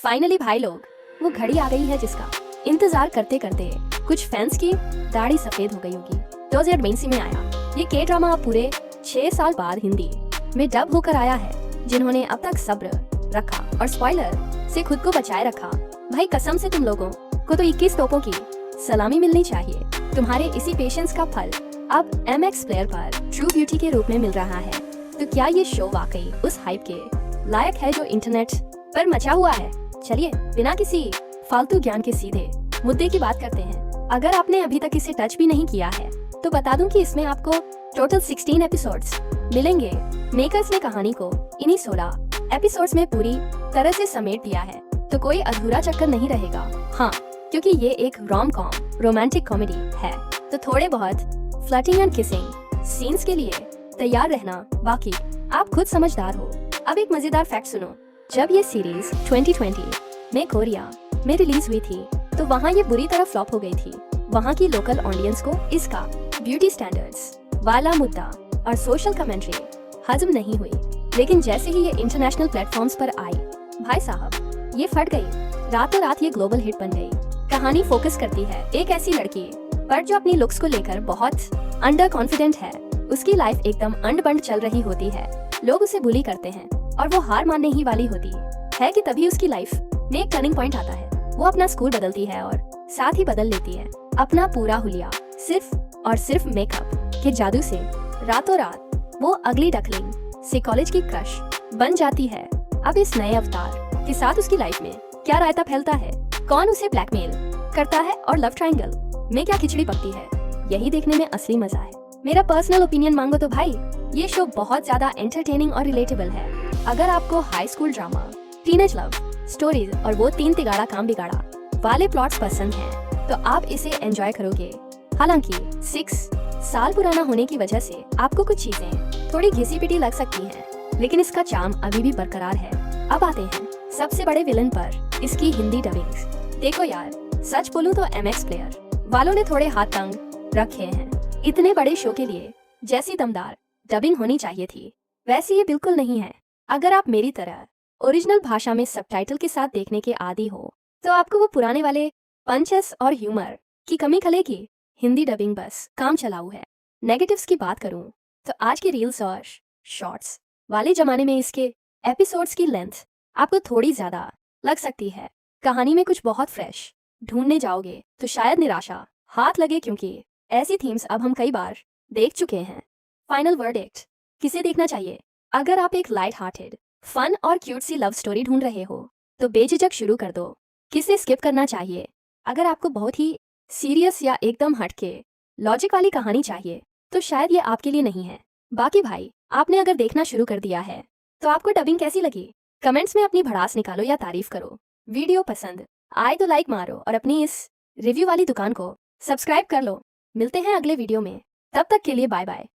Finally भाई लोग, वो घड़ी आ गई है जिसका इंतजार करते करते कुछ फैंस की दाढ़ी सफेद हो गई होगी। 2020 में आया ये के ड्रामा अब पूरे 6 साल बाद हिंदी में डब होकर आया है। जिन्होंने अब तक सब्र रखा और स्पॉइलर से खुद को बचाए रखा, भाई कसम से तुम लोगों को तो 21 तोपों की सलामी मिलनी चाहिए। तुम्हारे इसी पेशेंस का फल अब MX प्लेयर पर ट्रू ब्यूटी के रूप में मिल रहा है। तो क्या ये शो वाकई उस हाइप के लायक है जो इंटरनेट पर मचा हुआ है? चलिए बिना किसी फालतू ज्ञान के सीधे मुद्दे की बात करते हैं। अगर आपने अभी तक इसे टच भी नहीं किया है तो बता दूं कि इसमें आपको टोटल 16 एपिसोड्स मिलेंगे। मेकर्स ने कहानी को इन्हीं 16 एपिसोड्स में पूरी तरह से समेट दिया है, तो कोई अधूरा चक्कर नहीं रहेगा। हाँ, क्योंकि ये एक रोम कॉम रोमांटिक कॉमेडी है, तो थोड़े बहुत फ्लर्टिंग एंड किसिंग सीन्स के लिए तैयार रहना। बाकी आप खुद समझदार हो। अब एक मजेदार फैक्ट सुनो, जब ये सीरीज 2020 में कोरिया में रिलीज हुई थी तो वहाँ ये बुरी तरह फ्लॉप हो गई थी। वहाँ की लोकल ऑडियंस को इसका ब्यूटी स्टैंडर्ड्स वाला मुद्दा और सोशल कमेंट्री हजम नहीं हुई। लेकिन जैसे ही ये इंटरनेशनल प्लेटफॉर्म्स पर आई, भाई साहब ये फट गई। रातों रात ये ग्लोबल हिट बन गई। कहानी फोकस करती है एक ऐसी लड़की पर जो अपनी लुक्स को लेकर बहुत अंडर कॉन्फिडेंट है। उसकी लाइफ एकदम अंड बंड चल रही होती है, लोग उसे बुली करते हैं और वो हार मानने ही वाली होती है कि तभी उसकी लाइफ में एक टर्निंग पॉइंट आता है। वो अपना स्कूल बदलती है और साथ ही बदल लेती है अपना पूरा हुलिया, सिर्फ और सिर्फ मेकअप के जादू से। रातों रात वो अगली डकलिंग से कॉलेज की क्रश बन जाती है। अब इस नए अवतार के साथ उसकी लाइफ में क्या रायता फैलता है, कौन उसे ब्लैकमेल करता है और लव ट्रायंगल में क्या खिचड़ी पकती है, यही देखने में असली मजा है। मेरा पर्सनल ओपिनियन मांगो तो भाई ये शो बहुत ज्यादा एंटरटेनिंग और रिलेटेबल है। अगर आपको high school drama, teenage love stories और वो 3 तिगाड़ा काम बिगाड़ा वाले प्लॉट्स पसंद हैं, तो आप इसे एंजॉय करोगे। हालांकि 6 साल पुराना होने की वजह से आपको कुछ चीजें थोड़ी घिसी पिटी लग सकती हैं, लेकिन इसका चार्म अभी भी बरकरार है। अब आते हैं सबसे बड़े विलन पर, इसकी हिंदी डबिंग। देखो यार, सच बोलूं तो MX प्लेयर वालों ने थोड़े हाथ तंग रखे हैं। इतने बड़े शो के लिए जैसी दमदार डबिंग होनी चाहिए थी वैसी ये बिल्कुल नहीं है। अगर आप मेरी तरह ओरिजिनल भाषा में सबटाइटल के साथ देखने के आदी हो तो आपको वो पुराने वाले पंचेस और ह्यूमर की कमी खलेगी। हिंदी डबिंग बस काम चलाऊ है। नेगेटिव्स की बात करूं तो आज के रील्स और शॉर्ट्स वाले जमाने में इसके एपिसोड्स की लेंथ आपको थोड़ी ज्यादा लग सकती है। कहानी में कुछ बहुत फ्रेश ढूंढने जाओगे तो शायद निराशा हाथ लगे, क्योंकि ऐसी थीम्स अब हम कई बार देख चुके हैं। फाइनल वर्डिक्ट, किसे देखना चाहिए? अगर आप एक लाइट हार्टेड, फन और क्यूट सी लव स्टोरी ढूंढ रहे हो तो बेझिझक शुरू कर दो। किसे स्किप करना चाहिए? अगर आपको बहुत ही सीरियस या एकदम हटके लॉजिक वाली कहानी चाहिए तो शायद ये आपके लिए नहीं है। बाकी भाई, आपने अगर देखना शुरू कर दिया है तो आपको डबिंग कैसी लगी? कमेंट्स में अपनी भड़ास निकालो या तारीफ करो। वीडियो पसंद आए तो लाइक मारो और अपनी इस रिव्यू वाली दुकान को सब्सक्राइब कर लो। मिलते हैं अगले वीडियो में, तब तक के लिए बाय बाय।